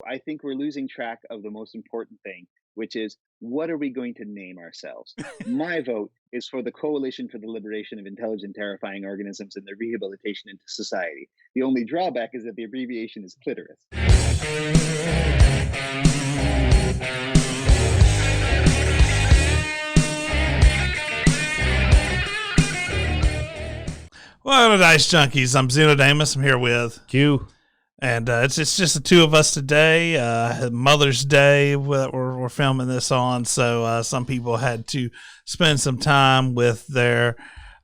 I think we're losing track of the most important thing, which is what are we going to name ourselves? My vote is for the Coalition for the Liberation of Intelligent Terrifying Organisms and their Rehabilitation into Society. The only drawback is that the abbreviation is clitoris. Welcome to Dicejunkies. I'm Xenodamus. I'm here with Q. And it's just the two of us today. Mother's Day we're filming this on, so some people had to spend some time with their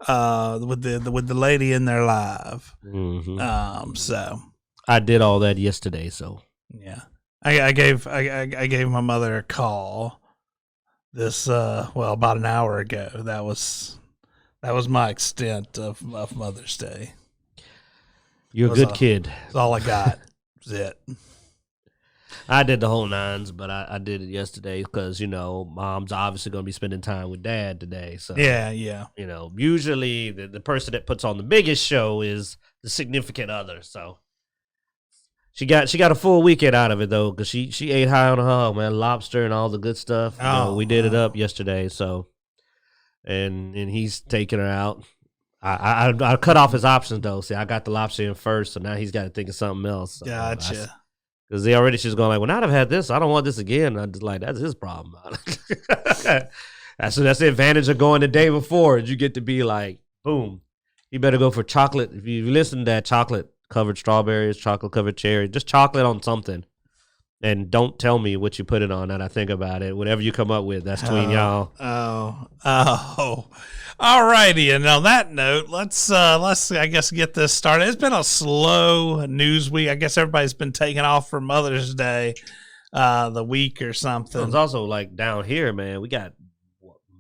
with the lady in their life. Mm-hmm. So I did all that yesterday. So yeah, I gave my mother a call this about an hour ago. That was my extent of Mother's Day. You're a good kid. That's all I got. That's it. I did the whole nines, but I did it yesterday because, mom's obviously going to be spending time with dad today. So yeah. Usually the person that puts on the biggest show is the significant other. So she got a full weekend out of it though, because she ate high on the hog, man, lobster and all the good stuff. We did it up yesterday. So and he's taking her out. I cut off his options though. See, I got the lobster in first, so now he's got to think of something else. So, gotcha. Because she's going like, well, now that I've had this, I don't want this again. I'm just like, that's his problem. That's the advantage of going the day before. You get to be like, boom, you better go for chocolate. If you listen to that, chocolate covered strawberries, chocolate covered cherry, just chocolate on something. And don't tell me what you put it on. That I think about it. Whatever you come up with, that's between y'all. Oh. All righty. And on that note, let's I guess get this started. It's been a slow news week. I guess everybody's been taking off for Mother's Day, the week or something. It's also like down here, man. We got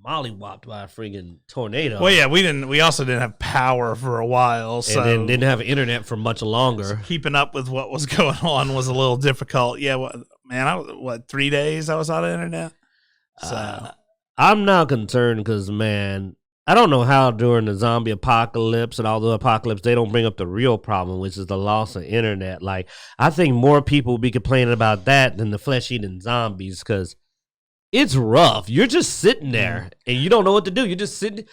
mollywopped by a friggin' tornado. Well, yeah, we also didn't have power for a while, so and then didn't have internet for much longer. So keeping up with what was going on was a little difficult. Yeah, man, 3 days I was out of internet. So I'm not concerned because, man, I don't know how during the zombie apocalypse and all the apocalypse they don't bring up the real problem, which is the loss of internet. Like, I think more people will be complaining about that than the flesh-eating zombies because it's rough. You're just sitting there and you don't know what to do. You're sitting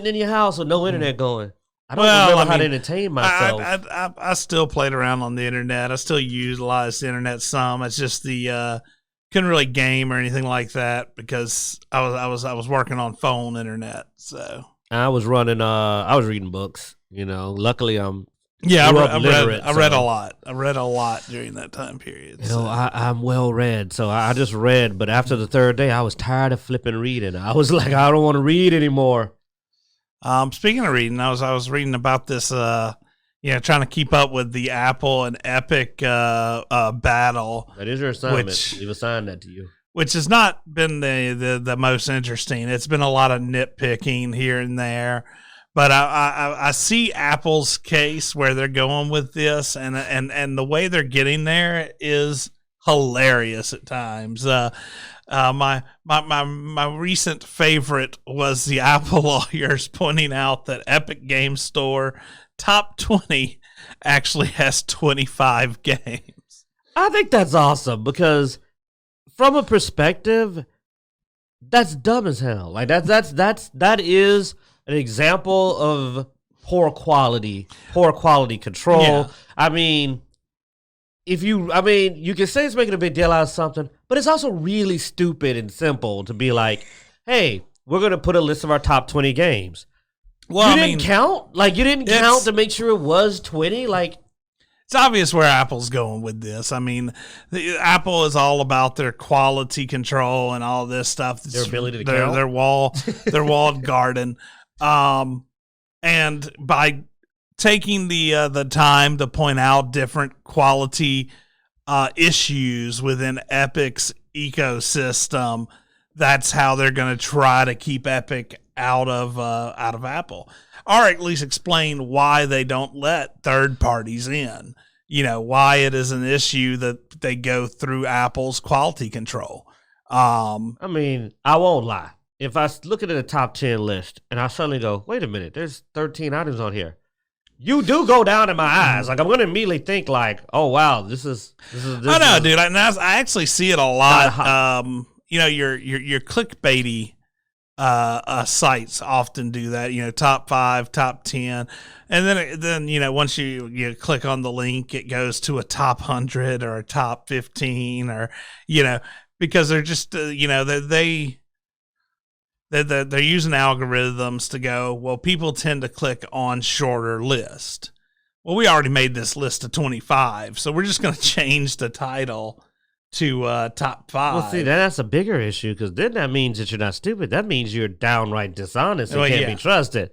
in your house with no internet going. I don't remember how to entertain myself. I still played around on the internet. I still utilized the internet some. It's just couldn't really game or anything like that because I was working on phone internet. So I was reading books. Luckily I read a lot. I read a lot during that time period. I'm well read, so I just read. But after the third day, I was tired of flipping reading. I was like, I don't want to read anymore. Speaking of reading, I was reading about this. Trying to keep up with the Apple and Epic battle. That is your assignment. We've assigned that to you. Which has not been the most interesting. It's been a lot of nitpicking here and there. But I see Apple's case where they're going with this, and the way they're getting there is hilarious at times. My recent favorite was the Apple lawyers pointing out that Epic Game Store top 20 actually has 25 games. I think that's awesome because from a perspective, that's dumb as hell. Like that is an example of poor quality control. Yeah. I mean, you can say it's making a big deal out of something, but it's also really stupid and simple to be like, hey, we're going to put a list of our top 20 games. Well, you didn't count? Like, you didn't count to make sure it was 20? Like, it's obvious where Apple's going with this. I mean, Apple is all about their quality control and all this stuff. Their ability to count? Their walled garden. And by taking the time to point out different quality issues within Epic's ecosystem, that's how they're going to try to keep Epic out of Apple, or at least explain why they don't let third parties in. Why it is an issue that they go through Apple's quality control. I won't lie. If I look at the top 10 list and I suddenly go, wait a minute, there's 13 items on here. you do go down in my eyes. Like I'm going to immediately think like, oh wow, this is. I know, dude. I actually see it a lot. Your clickbaity sites often do that. Top 5, top 10, and then once you click on the link, it goes to a top 100 or a top 15, or because they're just they're using algorithms to go, well, people tend to click on shorter list. Well, we already made this list of 25, so we're just going to change the title to top 5. Well, see, that's a bigger issue, because then that means that you're not stupid. That means you're downright dishonest and can't be trusted,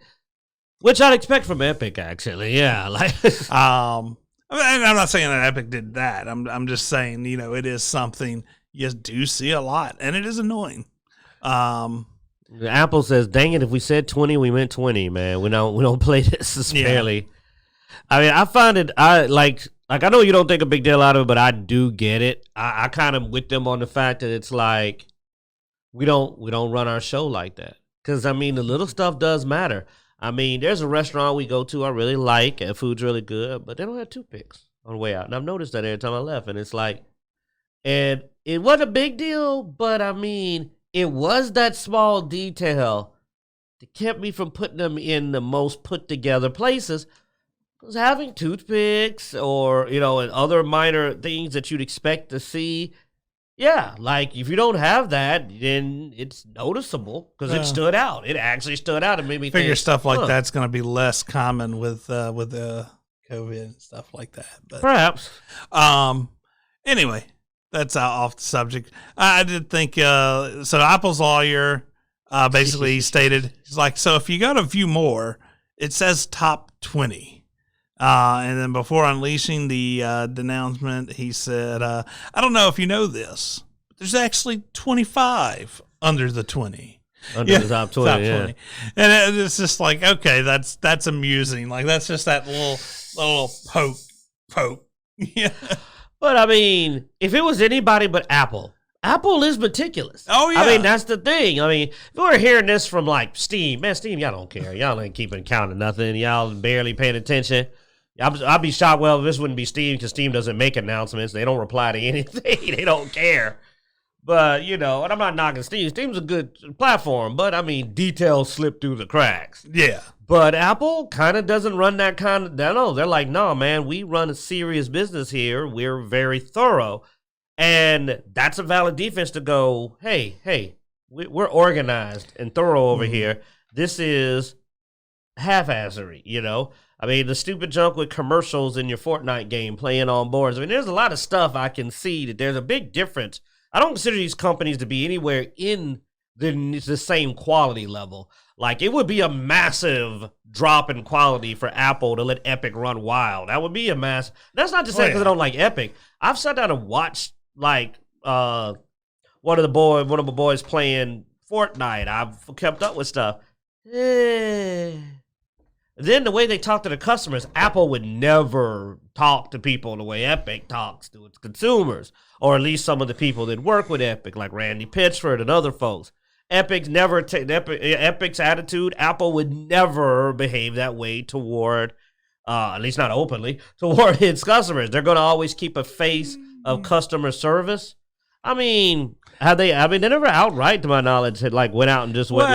which I'd expect from Epic, actually. Yeah, like I'm not saying that Epic did that. I'm just saying, it is something you do see a lot, and it is annoying. Apple says, "Dang it! If we said 20, we meant 20, man. We don't play this fairly." I mean, I find it. I know you don't think a big deal out of it, but I do get it. I kind of with them on the fact that it's like we don't run our show like that, because I mean the little stuff does matter. I mean, there's a restaurant we go to I really like, and food's really good, but they don't have toothpicks on the way out, and I've noticed that every time I left, and it's like, and it wasn't a big deal, but I mean, it was that small detail that kept me from putting them in the most put together places. Because having toothpicks or, and other minor things that you'd expect to see, like if you don't have that, then it's noticeable because it stood out. It actually stood out and made me figure think, stuff like that's going to be less common with COVID and stuff like that. But, perhaps. Anyway, that's off the subject. I did think, so Apple's lawyer basically stated, he's like, so if you go to view more, it says top 20. And then before unleashing the denouncement, he said, I don't know if you know this, but there's actually 25 under the 20. Under the top 20, yeah. 20. And it's just like, okay, that's amusing. Like, that's just that little poke. Yeah. But, I mean, if it was anybody but Apple is meticulous. Oh, yeah. I mean, that's the thing. I mean, if we were hearing this from, like, Steam, man, Steam, y'all don't care. Y'all ain't keeping count of nothing. Y'all barely paying attention. I'd be shocked. Well, this wouldn't be Steam because Steam doesn't make announcements. They don't reply to anything. They don't care. But, and I'm not knocking Steam. Steam's a good platform, but, I mean, details slip through the cracks. Yeah. But Apple kind of doesn't run that kind of, no, they're like, no, man, we run a serious business here. We're very thorough. And that's a valid defense to go, hey, we're organized and thorough over here. This is half-assery, I mean, the stupid junk with commercials in your Fortnite game playing on boards. I mean, there's a lot of stuff I can see that there's a big difference. I don't consider these companies to be anywhere in the same quality level. Like, it would be a massive drop in quality for Apple to let Epic run wild. That would be a mass. That's not to say because I don't like Epic. I've sat down and watched, like, one of my boys playing Fortnite. I've kept up with stuff. Then the way they talk to the customers, Apple would never talk to people the way Epic talks to its consumers, or at least some of the people that work with Epic, like Randy Pitchford and other folks. Epic's attitude, Apple would never behave that way toward, at least not openly, toward its customers. They're going to always keep a face of customer service. I mean, they never outright, to my knowledge, had went out and just went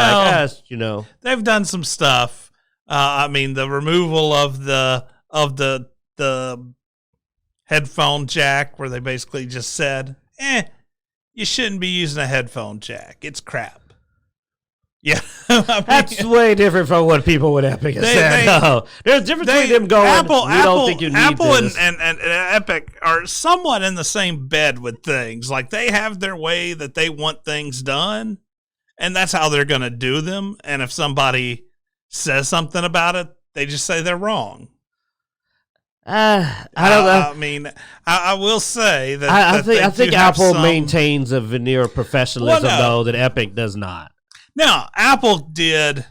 They've done some stuff. I mean, the removal of the headphone jack, where they basically just said, you shouldn't be using a headphone jack. It's crap. Yeah. That's way different from what people with Epic have said. No. There's a difference between them going, don't think you need Apple this. and Epic are somewhat in the same bed with things. Like, they have their way that they want things done, and that's how they're going to do them. And if somebody says something about it, they just say they're wrong. I don't know. I mean, I will say that I think Apple maintains a veneer of professionalism, though, that Epic does not. Now, Apple did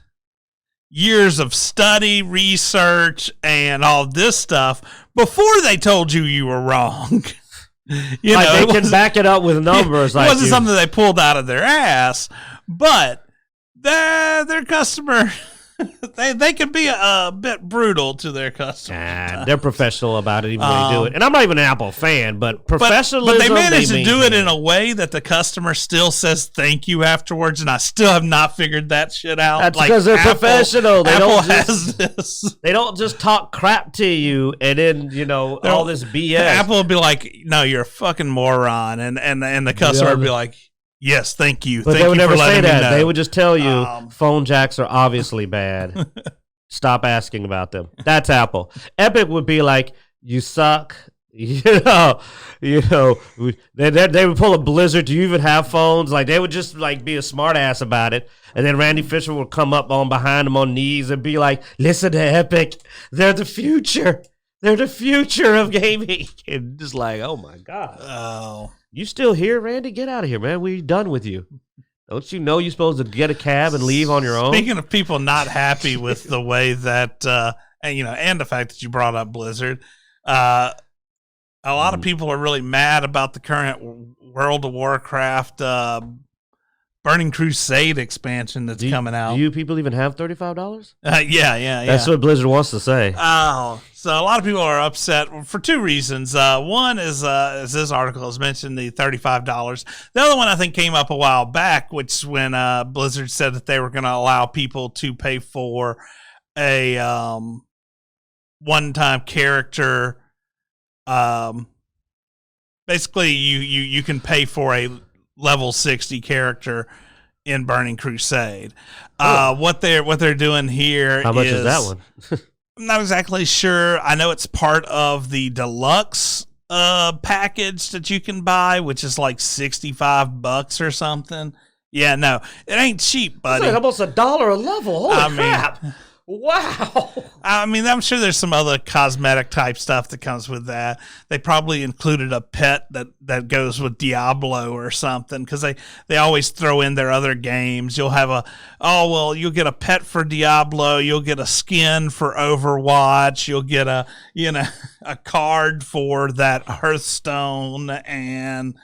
years of study, research, and all this stuff before they told you were wrong. They can back it up with numbers. It wasn't something they pulled out of their ass, but their customer they can be a bit brutal to their customers. And they're professional about it, even when they do it. And I'm not even an Apple fan, but professionalism. But they manage to do it in a way that the customer still says thank you afterwards, and I still have not figured that shit out. That's because they're professional. They don't just talk crap to you, and then all this BS. Apple will be like, "No, you're a fucking moron," and the customer will be like, "Yes, thank you." But thank they would you never for say that. Me know. They would just tell you phone jacks are obviously bad. Stop asking about them. That's Apple. Epic would be like, "You suck." They would pull a Blizzard. Do you even have phones? Like, they would just like be a smart ass about it. And then Randy Fisher would come up on behind him on knees and be like, "Listen to Epic. They're the future. They're the future of gaming." And just like, oh my God. Oh. You still here, Randy? Get out of here, man. We're done with you. Don't you know you're supposed to get a cab and leave on your own? Speaking of people not happy with the way that, and the fact that you brought up Blizzard, a lot of people are really mad about the current World of Warcraft Burning Crusade expansion that's coming out. Do you people even have $35? Yeah. That's what Blizzard wants to say. Oh, so a lot of people are upset for two reasons. One is, as this article has mentioned, the $35. The other one I think came up a while back, which when Blizzard said that they were going to allow people to pay for a one-time character. Basically, you can pay for a level 60 character in Burning Crusade. What they're doing here, how much is that one? I'm not exactly sure. I know it's part of the deluxe package that you can buy, which is like $65 or something. Yeah, no, it ain't cheap, buddy. It's like almost $1 a level. Holy crap. Wow. I mean, I'm sure there's some other cosmetic type stuff that comes with that. They probably included a pet that goes with Diablo or something, because they always throw in their other games. You'll have you'll get a pet for Diablo. You'll get a skin for Overwatch. You'll get a card for that Hearthstone, and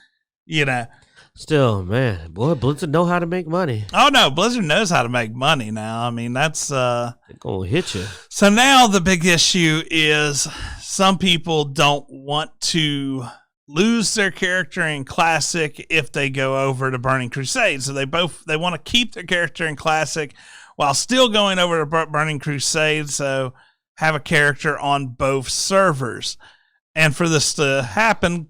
Still, man, boy, Blizzard know how to make money. Oh, no, Blizzard knows how to make money now. I mean, that's... They're going to hit you. So now the big issue is some people don't want to lose their character in Classic if they go over to Burning Crusade. So they want to keep their character in Classic while still going over to Burning Crusade, so have a character on both servers. And for this to happen...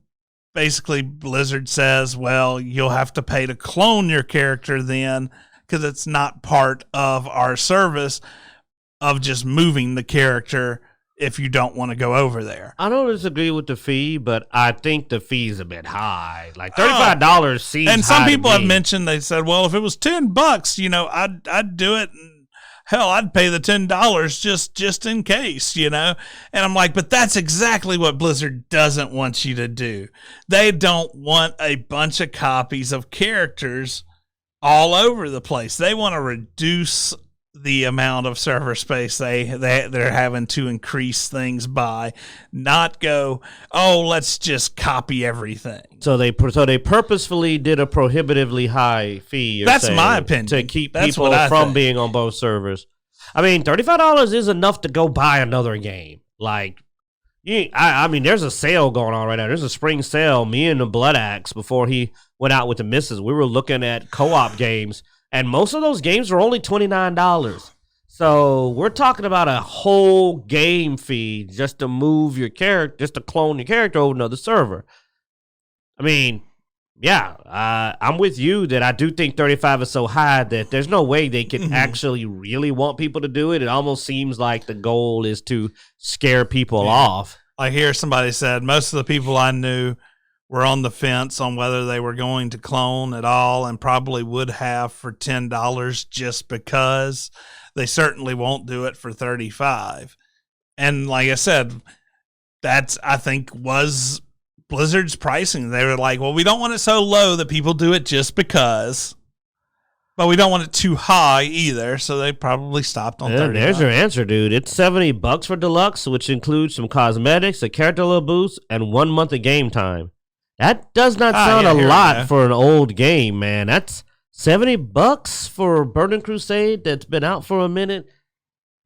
Basically, Blizzard says, well, you'll have to pay to clone your character then, because it's not part of our service of just moving the character if you don't want to go over there. I don't disagree with the fee, but I think the fee's a bit high. Like $35 seems high. And some people have mentioned, they said, well, if it was $10, I'd do it. Hell, I'd pay the $10 just in case, And I'm like, but that's exactly what Blizzard doesn't want you to do. They don't want a bunch of copies of characters all over the place. They want to reduce the amount of server space they're having to increase things by, not go, let's just copy everything. So they purposefully did a prohibitively high fee. That's my opinion. To keep people from being on both servers. I mean, $35 is enough to go buy another game. Like, I mean, there's a sale going on right now. There's a spring sale. Me and the Blood Axe, before he went out with the missus, we were looking at co-op games. And most of those games are only $29. So we're talking about a whole game fee just to move your character, just to clone your character over another server. I mean, yeah, I'm with you that I do think 35 is so high that there's no way they can actually really want people to do it. It almost seems like the goal is to scare people off. I hear somebody said most of the people I knew were on the fence on whether they were going to clone at all, and probably would have for $10 just because. They certainly won't do it for $35. And like I said, that's, I think, was Blizzard's pricing. They were like, well, we don't want it so low that people do it just because, but we don't want it too high either. So they probably stopped on $35. There's your answer, dude. It's $70 for deluxe, which includes some cosmetics, a character level boost, and 1 month of game time. That does not sound a lot for an old game, man. That's $70 for Burning Crusade that's been out for a minute.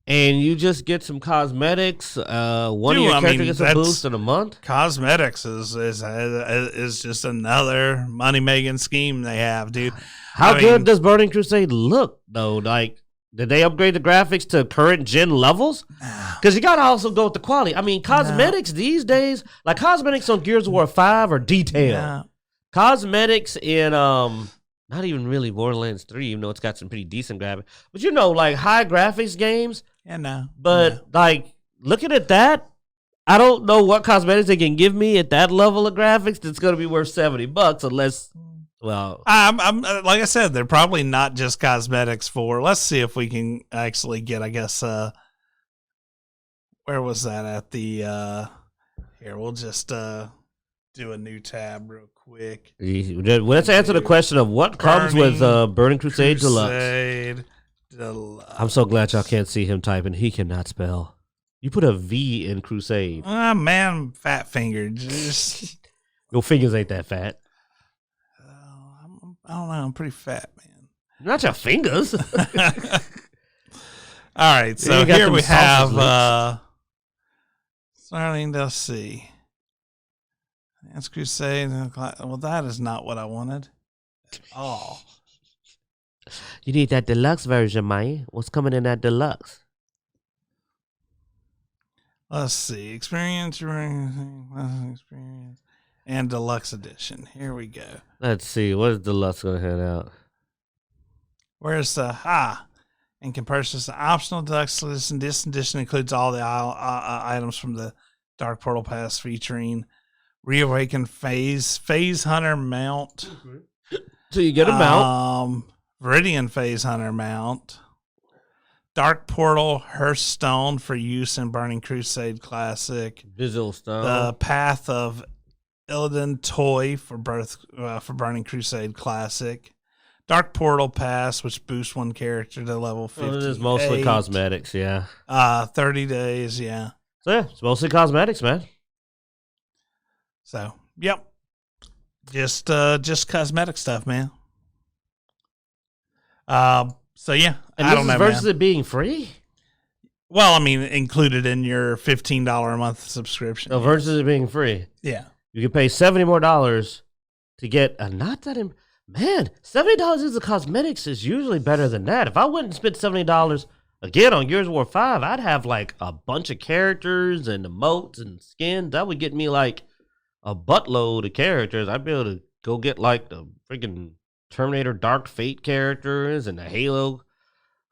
and you just get some cosmetics. One of your characters gets a boost in a month. Cosmetics is just another money making scheme they have, dude. How good does Burning Crusade look though? Like, did they upgrade the graphics to current gen levels? Because you gotta also go with the quality. I mean, cosmetics these days, like cosmetics on Gears of War 5 are detailed. Yeah. Cosmetics in not even really Borderlands 3, even though it's got some pretty decent graphics. But you know, like high graphics games. Yeah, no. But like looking at that, I don't know what cosmetics they can give me at that level of graphics that's gonna be worth $70 unless. Well, I'm like I said, they're probably not just cosmetics for. Let's see if we can actually get. I guess where was that at the? Here, we'll just do a new tab real quick. Let's answer the question of what comes with Burning Crusade Deluxe. I'm so glad y'all can't see him typing. He cannot spell. You put a V in Crusade. Man, fat fingered. Just your fingers ain't that fat. I don't know. I'm pretty fat, man. Not your fingers. All right. So here we have starting to see. Dance Crusade. Well, that is not what I wanted at all. You need that deluxe version, man. What's coming in that deluxe? Let's see. Experience and deluxe edition. Here we go. Let's see. What is deluxe going to hand out? Where's the in comparison to the optional deluxe edition, this edition includes all the items from the Dark Portal Pass featuring Reawakened Phase Hunter mount. So you get a mount. Viridian Phase Hunter mount. Dark Portal Hearthstone for use in Burning Crusade Classic. Visual Stone. The Path of Illidan toy for Burning Crusade Classic. Dark Portal Pass, which boosts one character to level 50. It is mostly cosmetics, yeah. 30 days, yeah. So yeah, it's mostly cosmetics, man. So, yep. Just cosmetic stuff, man. So yeah, and I don't know. Versus it being free? Well, I mean, included in your $15 a month subscription. So versus it being free. Yeah. You can pay $70 more to get a not that man, $70 is the cosmetics is usually better than that. If I went and spent $70 again on Gears of War 5, I'd have like a bunch of characters and emotes and skins. That would get me like a buttload of characters. I'd be able to go get like the freaking Terminator Dark Fate characters and the Halo.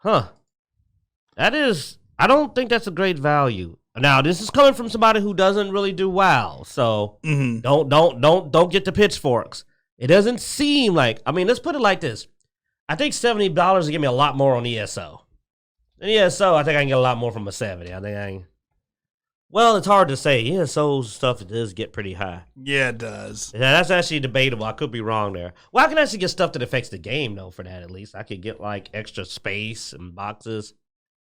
That is, I don't think that's a great value. Now, this is coming from somebody who doesn't really do WoW, so don't get the pitchforks. It doesn't seem like, I mean, let's put it like this. I think $70 will give me a lot more on ESO. And ESO, I think I can get a lot more from a 70. Well, it's hard to say. ESO stuff does get pretty high. Yeah, it does. Yeah, that's actually debatable. I could be wrong there. Well, I can actually get stuff that affects the game, though, for that at least. I could get, like, extra space and boxes.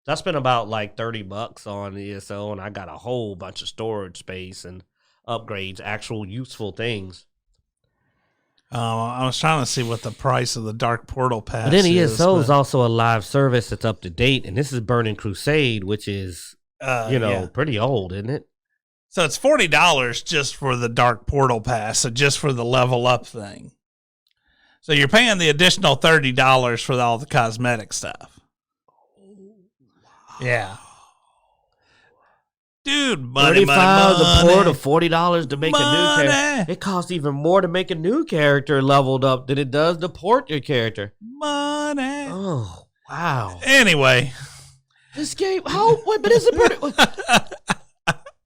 So I spent about, like, $30 on ESO, and I got a whole bunch of storage space and upgrades, actual useful things. I was trying to see what the price of the Dark Portal Pass is. But then ESO is also a live service that's up to date, and this is Burning Crusade, which is, pretty old, isn't it? So it's $40 just for the Dark Portal Pass, so just for the level up thing. So you're paying the additional $30 for all the cosmetic stuff. Yeah. Dude, money, $35 to port of $40 to make a new character. It costs even more to make a new character leveled up than it does to port your character. Money. Oh, wow. Anyway. This game, but is it pretty?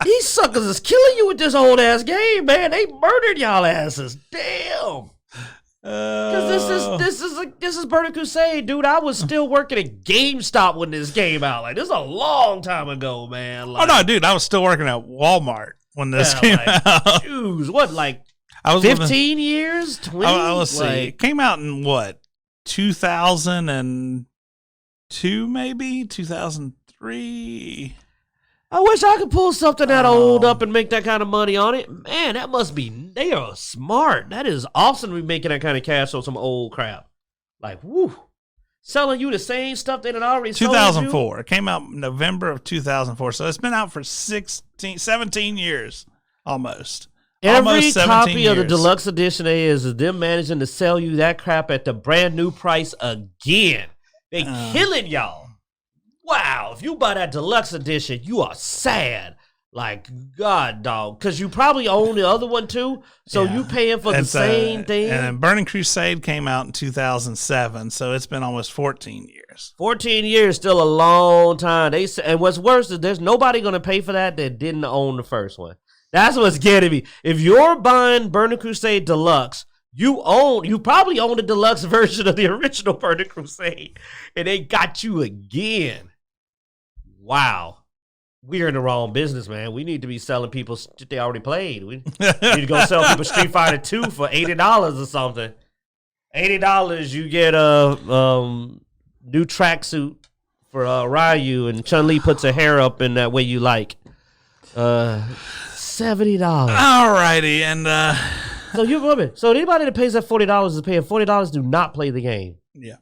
These suckers is killing you with this old ass game, man. They murdered y'all asses. Damn. Because this is Burning Crusade, dude. I was still working at GameStop when this came out. Like, this is a long time ago, man. Like, oh no, dude, I was still working at Walmart when this came out. Jeez, what, like 15 years? 20? Let's see. It came out in what? 2002, maybe 2003. I wish I could pull something that old up and make that kind of money on it. Man, that must be, they are smart. That is awesome to be making that kind of cash on some old crap. Like, woo. selling you the same stuff they had already sold you? 2004. It came out November of 2004. So it's been out for 17 years almost. Every copy of the deluxe edition is them managing to sell you that crap at the brand new price again. They killing y'all. Wow, if you buy that deluxe edition, you are sad. Like, God, dog. Because you probably own the other one, too. So you paying for the same thing. And Burning Crusade came out in 2007. So it's been almost 14 years. 14 years, still a long time. And what's worse is there's nobody going to pay for that didn't own the first one. That's what's getting me. If you're buying Burning Crusade Deluxe, you probably own the deluxe version of the original Burning Crusade, and they got you again. Wow. We're in the wrong business, man. We need to be selling people shit they already played. We need to go sell people Street Fighter 2 for $80 or something. $80, you get a new tracksuit for Ryu, and Chun-Li puts her hair up in that way you like. $70. All righty, and so anybody that pays that $40 is paying $40 to not play the game. Yeah.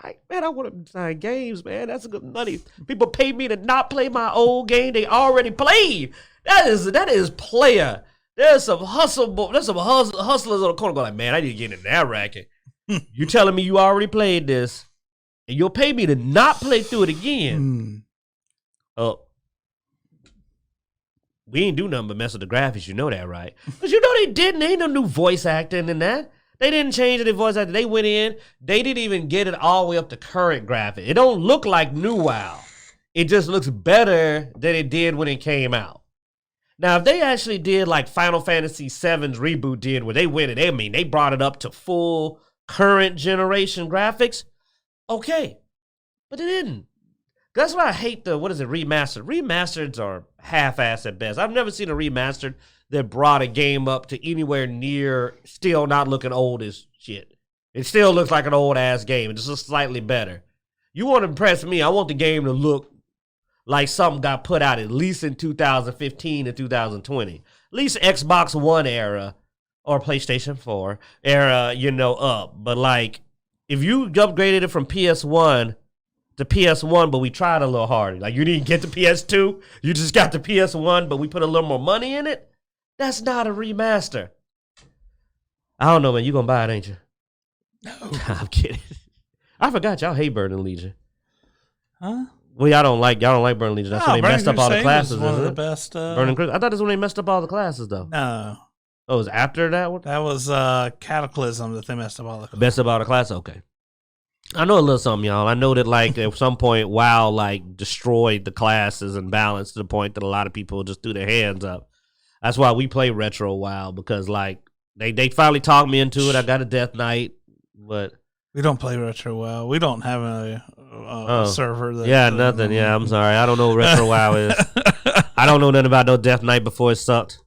I want to design games, man. That's good money. People pay me to not play my old game they already played. That is player. There's some hustlers on the corner going like, man, I need to get in that racket. You telling me you already played this, and you'll pay me to not play through it again? Oh. We ain't do nothing but mess with the graphics. You know that, right? Because you know they didn't. Ain't no new voice acting in that. They didn't change any voice acting. They went in. They didn't even get it all the way up to current graphic. It don't look like new WoW. It just looks better than it did when it came out. Now, if they actually did like Final Fantasy VII's reboot did, where they went and they brought it up to full current generation graphics, okay. But they didn't. That's why I hate remastered. Remasters are half-assed at best. I've never seen a remastered that brought a game up to anywhere near still not looking old as shit. It still looks like an old-ass game. It's just slightly better. You want to impress me, I want the game to look like something got put out at least in 2015 and 2020. At least Xbox One era or PlayStation 4 era, up. But, like, if you upgraded it from PS1 to PS1, but we tried a little harder. Like, you didn't get the PS2. You just got the PS1, but we put a little more money in it. That's not a remaster. I don't know, man. You gonna buy it, ain't you? No. I'm kidding. I forgot y'all hate Burning Legion. Huh? Well, y'all don't like Burning Legion. That's when they messed up all the classes. One of the best. Burning Crusade. I thought that's when they messed up all the classes, though. No. Oh, it was after that one? That was Cataclysm that they messed up all the classes. Messed up all the classes? Okay. I know a little something, y'all. I know that, like, at some point, WoW, like, destroyed the classes and balance to the point that a lot of people just threw their hands up. That's why we play retro WoW, because, like, they finally talked me into it. I got a Death Knight, but we don't play retro WoW. We don't have a server. Nothing. Yeah, I'm sorry. I don't know what retro WoW is. I don't know nothing about no Death Knight before it sucked.